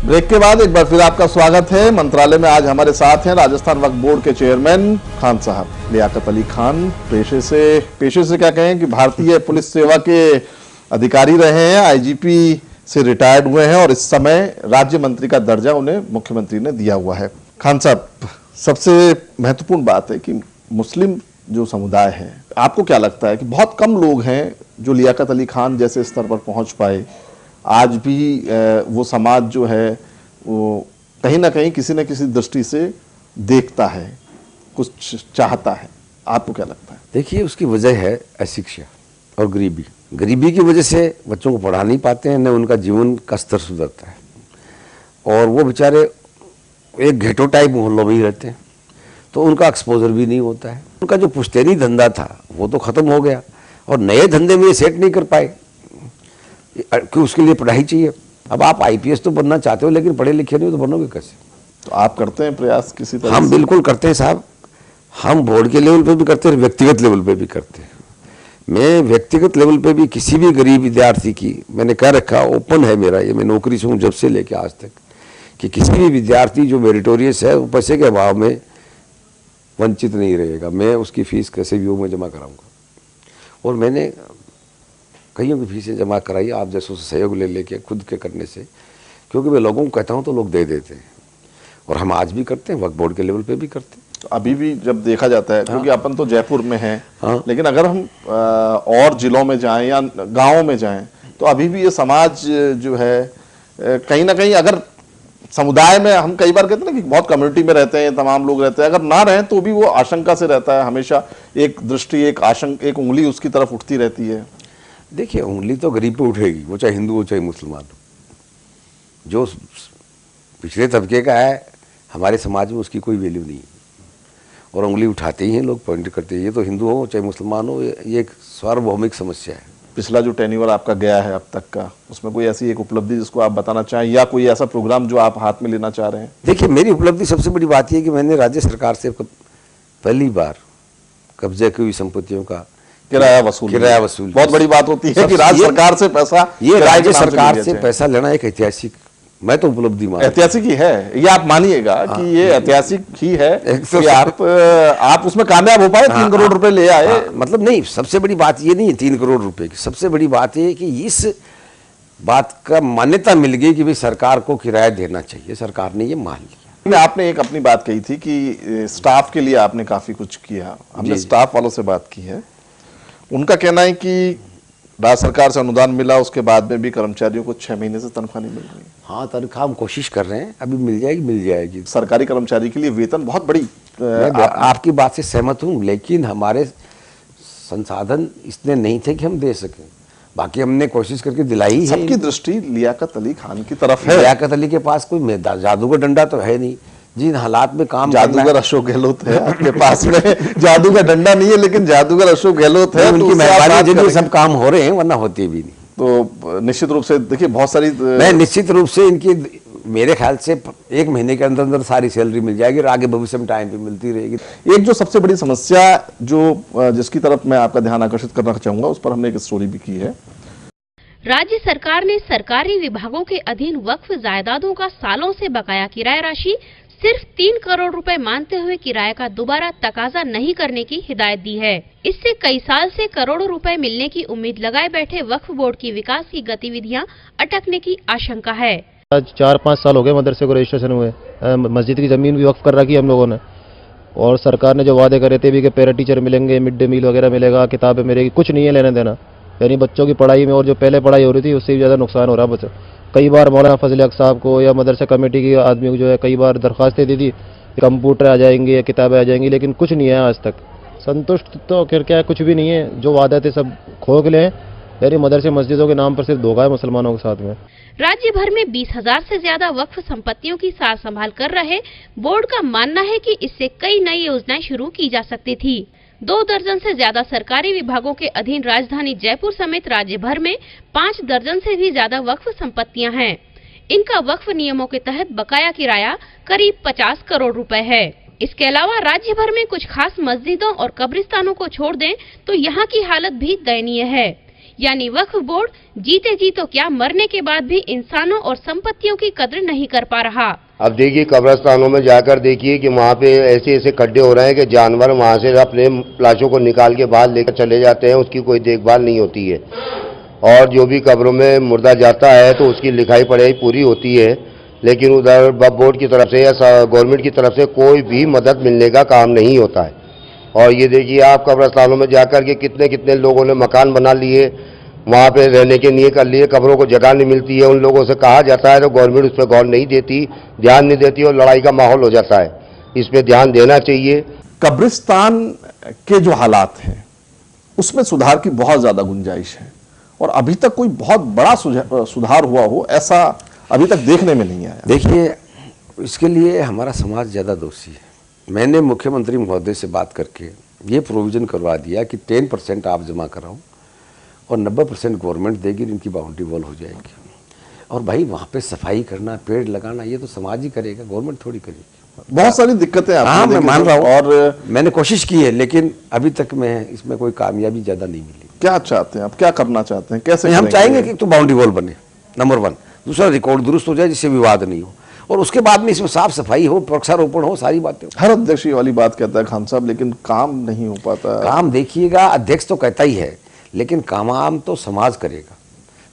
Break के बाद एक बार फिर आपका स्वागत है। मंत्रालय में आज हमारे साथ हैं राजस्थान वक्फ बोर्ड के चेयरमैन खान साहब लियाकत अली खान। पेशे से क्या कहें कि भारतीय पुलिस सेवा के अधिकारी रहे हैं, आईजीपी से रिटायर्ड हुए हैं और इस समय राज्य मंत्री का दर्जा उन्हें मुख्यमंत्री ने दिया हुआ है। खान साहब, सबसे महत्वपूर्ण बात है कि मुस्लिम जो समुदाय है, आपको क्या लगता है कि बहुत कम लोग हैं जो लियाकत अली खान जैसे स्तर पर पहुंच पाए? आज भी वो समाज जो है वो कहीं ना कहीं किसी न किसी दृष्टि से देखता है, कुछ चाहता है। आपको क्या लगता है? देखिए, उसकी वजह है अशिक्षा और गरीबी की वजह से बच्चों को पढ़ा नहीं पाते हैं, न उनका जीवन का स्तर सुधरता है और वो बेचारे एक घेटो टाइप मोहल्लों में ही रहते हैं, तो उनका एक्सपोजर भी नहीं होता है। उनका जो पुश्तैनी धंधा था वो तो ख़त्म हो गया और नए धंधे में ये सेट नहीं कर पाए कि उसके लिए पढ़ाई चाहिए। अब आप आईपीएस तो बनना चाहते हो लेकिन पढ़े लिखे नहीं हो तो बनोगे कैसे? तो आप करते हैं प्रयास किसी तरह? हम बिल्कुल करते हैं साहब, हम बोर्ड के लेवल पे भी करते हैं, व्यक्तिगत लेवल पे भी करते हैं। मैं व्यक्तिगत लेवल पे भी किसी भी गरीब विद्यार्थी की, मैंने कह रखा ओपन है मेरा ये, मैं नौकरी से हूँ जब से लेके आज तक, कि किसी भी विद्यार्थी जो मेरिटोरियस है वो पैसे के अभाव में वंचित नहीं रहेगा। मैं उसकी फीस कैसे भी हो मैं जमा कराऊंगा और मैंने कईयों की फीसें जमा कराई आप जैसों से सहयोग ले लेके, खुद के करने से, क्योंकि मैं लोगों को कहता हूँ तो लोग दे देते हैं और हम आज भी करते हैं, वक्फ बोर्ड के लेवल पे भी करते हैं। तो अभी भी जब देखा जाता है, क्योंकि अपन तो जयपुर में हैं, लेकिन अगर हम और जिलों में जाएं या गाँव में जाएं तो अभी भी ये समाज जो है कहीं ना कहीं, अगर समुदाय में, हम कई बार कहते हैं ना कि बहुत कम्युनिटी में रहते हैं, तमाम लोग रहते हैं, अगर ना रहें तो भी वो आशंका से रहता है, हमेशा एक दृष्टि, एक उंगली उसकी तरफ उठती रहती है। देखिए, उंगली तो गरीब पे उठेगी, वो चाहे हिंदू हो चाहे मुसलमान हो। जो पिछड़े तबके का है हमारे समाज में उसकी कोई वैल्यू नहीं है और उंगली उठाते ही हैं लोग, पॉइंट करते हैं। ये तो हिंदू हो चाहे मुसलमान हो, ये एक सार्वभौमिक समस्या है। पिछला जो टेन्योर आपका गया है अब तक का, उसमें कोई ऐसी एक उपलब्धि जिसको आप बताना चाहें या कोई ऐसा प्रोग्राम जो आप हाथ में लेना चाह रहे हैं? देखिए, मेरी उपलब्धि सबसे बड़ी बात यह है कि मैंने राज्य सरकार से पहली बार कब्जे की हुई संपत्तियों का किराया वसूल बहुत बड़ी बात होती है कि राज्य सरकार से पैसा, ये राज्य सरकार से पैसा लेना एक ऐतिहासिक, मैं तो उपलब्धि मान, ऐतिहासिक ही है ये, आप मानिएगा कि ये ऐतिहासिक ही है कि आप उसमें कामयाब हो पाए, 3 करोड़ रुपए ले आए। मतलब नहीं, सबसे बड़ी बात ये नहीं है 3 करोड़ रुपए की, सबसे बड़ी बात ये है कि इस बात का मान्यता मिल गई कि भाई सरकार को किराया देना चाहिए, सरकार ने ये मान लिया। आपने एक अपनी बात कही थी कि स्टाफ के लिए आपने काफी कुछ किया, हमने स्टाफ वालों से बात की है, उनका कहना है कि राज्य सरकार से अनुदान मिला, उसके बाद में भी कर्मचारियों को 6 महीने से तनख्वाह नहीं मिल रही। हाँ, तनख्वाह हम कोशिश कर रहे हैं, अभी मिल जाएगी। सरकारी कर्मचारी के लिए वेतन बहुत बड़ी, आपकी बात से सहमत हूँ, लेकिन हमारे संसाधन इतने नहीं थे कि हम दे सकें। बाकी हमने कोशिश करके दिलाई है। सबकी दृष्टि लियाकत अली खान की तरफ है। लियाकत अली के पास कोई जादू का डंडा तो है नहीं, जिन हालात में काम, जादूगर अशोक गहलोत है आपके पास में। जादू का डंडा नहीं है लेकिन जादूगर अशोक गहलोत है, उनकी मेहरबानी जरिए सब काम हो रहे हैं, वरना होते भी नहीं। तो निश्चित रूप से देखिए, बहुत सारी, मैं निश्चित रूप से इनकी, मेरे ख्याल से 1 महीने के अंदर अंदर सारी सैलरी मिल जाएगी और आगे भविष्य में टाइम पे मिलती रहेगी। एक जो सबसे बड़ी समस्या जिसकी तरफ मैं आपका ध्यान आकर्षित करना चाहूंगा, उस पर हमने एक स्टोरी भी की है। राज्य सरकार ने सरकारी विभागों के अधीन वक्फ जायदादों का सालों से बकाया किराया राशि सिर्फ 3 करोड़ रुपए मानते हुए किराए का दोबारा तकाजा नहीं करने की हिदायत दी है। इससे कई साल से करोड़ों रुपए मिलने की उम्मीद लगाए बैठे वक्फ बोर्ड की विकास की गतिविधियां अटकने की आशंका है। आज 4-5 साल हो गए मदरसे को रजिस्ट्रेशन हुए, मस्जिद की जमीन भी वक्फ कर रखी है हम लोगों ने, और सरकार ने जो वादे करे थे भी कि पैरा टीचर मिलेंगे, मिड डे मील वगैरह मिलेगा, किताबें मिलेगी, कुछ नहीं है लेने देना। यानी बच्चों की पढ़ाई में और जो पहले पढ़ाई हो रही थी उससे भी ज़्यादा नुकसान हो रहा है बच्चों। कई बार मौलाना फजल हक साहब को या मदरसा कमेटी की आदमी को जो है कई बार दरख्वास्तें दी थी, कंप्यूटर आ जाएंगे या किताबें आ जाएंगी, लेकिन कुछ नहीं है आज तक। संतुष्ट तो फिर क्या है, कुछ भी नहीं है, जो वादे थे सब खो गए हैं। यानी मदरसे मस्जिदों के नाम पर सिर्फ धोखा है मुसलमानों के साथ में। राज्य भर में 20,000 से ज्यादा वक्फ संपत्तियों की सार संभाल कर रहे बोर्ड का मानना है कि इससे कई नई योजनाएं शुरू की जा सकती थी। 2 दर्जन से ज्यादा सरकारी विभागों के अधीन राजधानी जयपुर समेत राज्य भर में 5 दर्जन से भी ज्यादा वक्फ संपत्तियां हैं। इनका वक्फ नियमों के तहत बकाया किराया करीब 50 करोड़ रुपए है। इसके अलावा राज्य भर में कुछ खास मस्जिदों और कब्रिस्तानों को छोड़ दें तो यहाँ की हालत भी दयनीय है। यानी वक्फ बोर्ड जीते जी तो क्या, मरने के बाद भी इंसानों और संपत्तियों की कद्र नहीं कर पा रहा। अब देखिए कब्रिस्तानों में जाकर देखिए कि वहाँ पे ऐसे ऐसे खड्डे हो रहे हैं कि जानवर वहाँ से अपने लाशों को निकाल के बाहर लेकर चले जाते हैं, उसकी कोई देखभाल नहीं होती है। और जो भी कब्रों में मुर्दा जाता है तो उसकी लिखाई पढ़ाई पूरी होती है, लेकिन उधर वक्फ बोर्ड की तरफ से या गवर्नमेंट की तरफ से कोई भी मदद मिलने का काम नहीं होता है। और ये देखिए आप कब्रिस्तानों में जाकर के कितने कितने लोगों ने मकान बना लिए, वहाँ पे रहने के लिए कर लिए, कब्रों को जगह नहीं मिलती है। उन लोगों से कहा जाता है तो गवर्नमेंट उस पर गौर नहीं देती, ध्यान नहीं देती और लड़ाई का माहौल हो जाता है। इस पे ध्यान देना चाहिए। कब्रिस्तान के जो हालात हैं उसमें सुधार की बहुत ज्यादा गुंजाइश है और अभी तक कोई बहुत बड़ा सुधार हुआ हो ऐसा अभी तक देखने में नहीं आया। देखिए, इसके लिए हमारा समाज ज़्यादा दोषी है। मैंने मुख्यमंत्री महोदय से बात करके ये प्रोविज़न करवा दिया कि 10% आप जमा कराओ और 90% गवर्नमेंट देगी, इनकी बाउंड्री वॉल हो जाएगी। और भाई वहाँ पे सफाई करना, पेड़ लगाना, ये तो समाज ही करेगा, गवर्नमेंट थोड़ी करेगी। बहुत सारी दिक्कतें हाँ, मैं मान रहा हूँ और मैंने कोशिश की है, लेकिन अभी तक मैं इसमें कोई कामयाबी ज़्यादा नहीं मिली। क्या चाहते हैं आप, क्या करना चाहते हैं, कैसे हम करेंगे? चाहेंगे कि तो बाउंड्री वॉल बने, नंबर 1। दूसरा, रिकॉर्ड दुरुस्त हो जाए जिससे विवाद नहीं हो, और उसके बाद में इसमें साफ सफाई हो, वृक्षारोपण हो, सारी बातें हो। हर अध्यक्ष ये वाली बात कहता है खान साहब, लेकिन काम नहीं हो पाता। काम देखिएगा, अध्यक्ष तो कहता ही है, लेकिन काम तो समाज करेगा।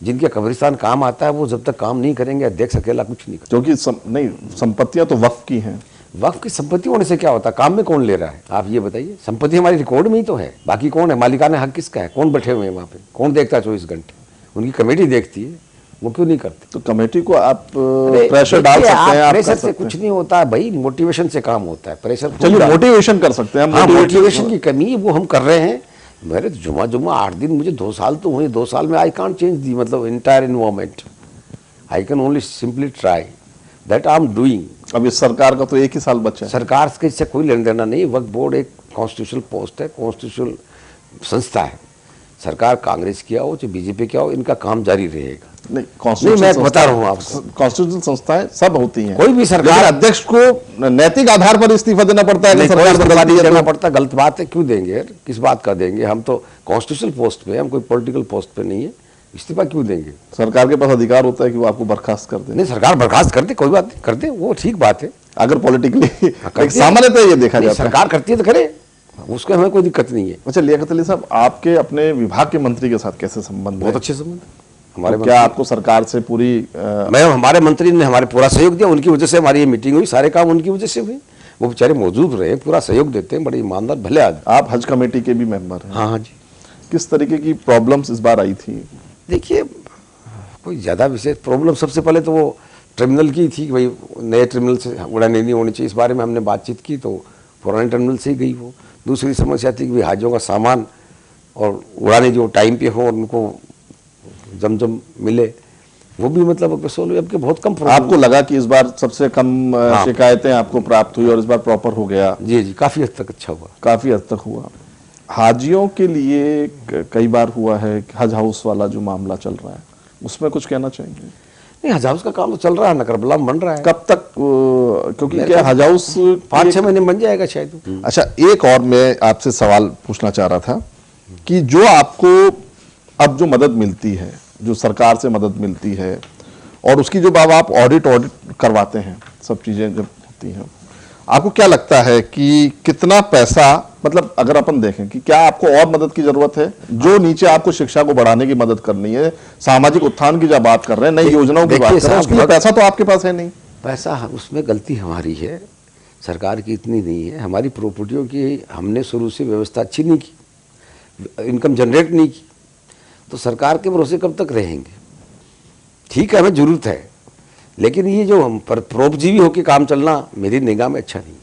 जिनके कब्रिस्तान काम आता है वो जब तक काम नहीं करेंगे, अध्यक्ष अकेला कुछ नहीं करेगा। क्योंकि संपत्तियां तो वक्फ की हैं। वक्फ की संपत्ति होने से क्या होता है? काम में कौन ले रहा है? आप ये बताइए। संपत्ति हमारी रिकॉर्ड में ही तो है, बाकी कौन है? मालिकाना हक किसका है? कौन बैठे हुए हैं वहाँ पे? कौन देखता है 24 घंटे? उनकी कमेटी देखती है, वो क्यों नहीं करते? तो कमेटी को आप प्रेशर डाल सकते हैं। आप प्रेशर से कुछ नहीं होता है भाई, मोटिवेशन से काम होता है। प्रेशर, चलिए मोटिवेशन कर सकते हैं हम। मोटिवेशन की कमी वो हम कर रहे हैं। मेरे जुमा 8 दिन, मुझे 2 साल तो हुए, 2 साल में आई कांट चेंज दी मतलब entire environment. I can only simply try that I am doing. अब इस सरकार का तो 1 ही साल बचा है। सरकार के इससे कोई लेना देना नहीं। वक्फ बोर्ड एक कॉन्स्टिट्यूशनल पोस्ट है, कॉन्स्टिट्यूशनल संस्था है। सरकार कांग्रेस की हो चाहे बीजेपी की हो, इनका काम जारी रहेगा। नहीं, मैं बता रहा हूँ आपको, कॉन्स्टिट्यूशनल संस्थाएं सब होती हैं। कोई भी सरकार, अध्यक्ष को नैतिक आधार पर इस्तीफा देना पड़ता है। सरकार देना पड़ता, गलत बात है। क्यों देंगे यार? किस बात का देंगे? हम तो कॉन्स्टिट्यूशनल पोस्ट पे, हम कोई पॉलिटिकल पोस्ट पे नहीं है। इस्तीफा क्यों देंगे? सरकार के पास अधिकार होता है कि वो आपको बर्खास्त कर दे। नहीं, सरकार बर्खास्त करती, कोई बात नहीं, करते, वो ठीक बात है। अगर पॉलिटिकली सामान्यतः ये देखा जाता है, सरकार करती है तो करे, उसका हमें कोई दिक्कत नहीं है। अच्छा, लियाकत अली साहब, आपके अपने विभाग के मंत्री के साथ कैसे संबंध? बहुत अच्छे संबंध हमारे। क्या आपको सरकार से पूरी मैं, हमारे मंत्री ने हमारे पूरा सहयोग दिया, उनकी वजह से हमारी ये मीटिंग हुई, सारे काम उनकी वजह से हुए। वो बेचारे मौजूद रहे, पूरा सहयोग देते हैं, बड़े ईमानदार भले आदमी। आप हज कमेटी के भी मेंबर हैं। हाँ जी। किस तरीके की प्रॉब्लम्स इस बार आई थी? देखिए, कोई ज़्यादा विशेष प्रॉब्लम, सबसे पहले तो वो टर्मिनल की थी कि भाई नए टर्मिनल से उड़ाने नहीं होनी चाहिए। इस बारे में हमने बातचीत की तो पुराने टर्मिनल से ही गई वो। दूसरी समस्या थी कि हाजियों का सामान और उड़ाने जो टाइम पे हो और उनको जमजम मिले, वो भी मतलब सोल्व अब के बहुत कम। आपको लगा कि इस बार सबसे कम शिकायतें आपको प्राप्त हुई और इस बार प्रॉपर हो गया? जी जी, काफ़ी हद तक अच्छा हुआ। काफ़ी हद तक हुआ। हाजियों के लिए कई बार हुआ है हज हाउस वाला जो मामला चल रहा है, उसमें कुछ कहना चाहेंगे? नहीं, हज हाउस का काम तो चल रहा है, नकरबला बन रहा है। कब तक? क्योंकि क्या हज हाउस 5-6 महीने बन जाएगा शायद। अच्छा, एक और मैं आपसे सवाल पूछना चाह रहा था कि जो आपको अब जो मदद मिलती है, जो सरकार से मदद मिलती है, और उसकी जो आप ऑडिट करवाते हैं, सब चीजें जब होती हैं, आपको क्या लगता है कि कितना पैसा, मतलब अगर अपन देखें कि क्या आपको और मदद की जरूरत है? जो नीचे आपको शिक्षा को बढ़ाने की मदद करनी है, सामाजिक उत्थान की जब बात कर रहे हैं, नई योजनाओं की बात कर रहे हैं, उसके लिए पैसा तो आपके पास है नहीं। पैसा, उसमें गलती हमारी है, सरकार की इतनी नहीं है। हमारी प्रॉपर्टियों की हमने शुरू से व्यवस्था अच्छी नहीं की, इनकम जनरेट नहीं की, तो सरकार के भरोसे कब तक रहेंगे? ठीक है, हमें जरूरत है, लेकिन ये जो हम पर परोपजीवी होकर काम चलना मेरी निगाह में अच्छा नहीं।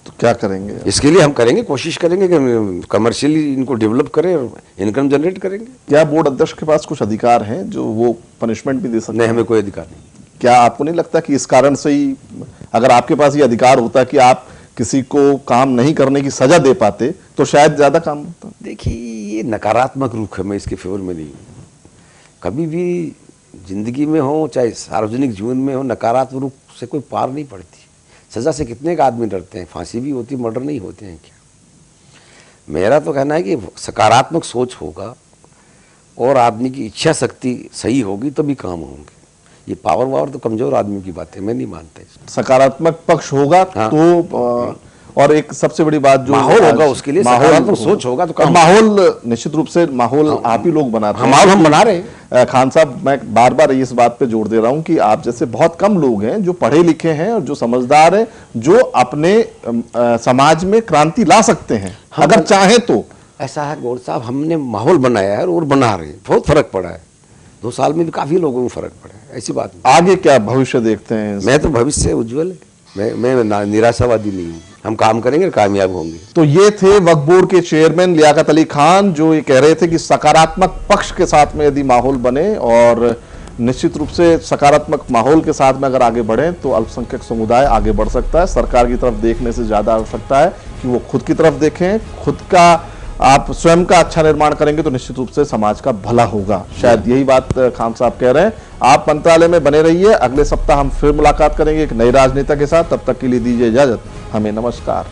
तो क्या करेंगे? इसके लिए हम करेंगे, कोशिश करेंगे कि कमर्शियली इनको डेवलप करें और इनकम जनरेट करेंगे। क्या बोर्ड अध्यक्ष के पास कुछ अधिकार हैं जो वो पनिशमेंट भी दे सकते हैं? नहीं, हमें कोई अधिकार नहीं। क्या आपको नहीं लगता कि इस कारण से ही, अगर आपके पास ये अधिकार होता कि आप किसी को काम नहीं करने की सजा दे पाते तो शायद ज्यादा काम होता? देखिए, ये नकारात्मक रुख है, मैं इसके फेवर में नहीं हूँ। कभी भी जिंदगी में हो चाहे सार्वजनिक जीवन में हो, नकारात्मक रुख से कोई पार नहीं पड़ती। सजा से कितने का आदमी डरते हैं? फांसी भी होती, मर्डर नहीं होते हैं क्या? मेरा तो कहना है कि सकारात्मक सोच होगा और आदमी की इच्छा शक्ति सही होगी तभी काम होंगे। ये पावर तो कमजोर आदमी की बात है, मैं नहीं मानता इसको। सकारात्मक पक्ष होगा हाँ। तो और एक सबसे बड़ी बात जो माहौल होगा, उसके लिए सकारात्मक सोच होगा तो काम माहौल निश्चित रूप से माहौल आप ही लोग बनाते हैं। माहौल हम बना रहे हैं। खान साहब, मैं बार बार इस बात पे जोर दे रहा हूं कि आप जैसे बहुत कम लोग हैं जो पढ़े लिखे हैं और जो समझदार हैं, जो अपने समाज में क्रांति ला सकते हैं अगर चाहें तो। ऐसा है गौर साहब, हमने माहौल बनाया है और बना रहे हैं, बहुत फर्क पड़ा है। 2 साल में भी काफी लोगों को फर्क पड़ा है, ऐसी बात नहीं। आगे क्या भविष्य देखते हैं? मैं तो भविष्य उज्जवल है, मैं निराशावादी नहीं हूँ। हम काम करेंगे, कामयाब होंगे। तो ये थे वक्फ बोर्ड के चेयरमैन लियाकत अली खान, जो ये कह रहे थे कि सकारात्मक पक्ष के साथ में यदि माहौल बने और निश्चित रूप से सकारात्मक माहौल के साथ में अगर आगे बढ़े तो अल्पसंख्यक समुदाय आगे बढ़ सकता है। सरकार की तरफ देखने से ज्यादा आवश्यकता है कि वो खुद की तरफ देखें। खुद का आप स्वयं का अच्छा निर्माण करेंगे तो निश्चित रूप से समाज का भला होगा। शायद यही बात खान साहब कह रहे हैं। आप मंत्रालय में बने रहिए। अगले सप्ताह हम फिर मुलाकात करेंगे एक नई राजनेता के साथ। तब तक के लिए दीजिए इजाजत। हमें नमस्कार।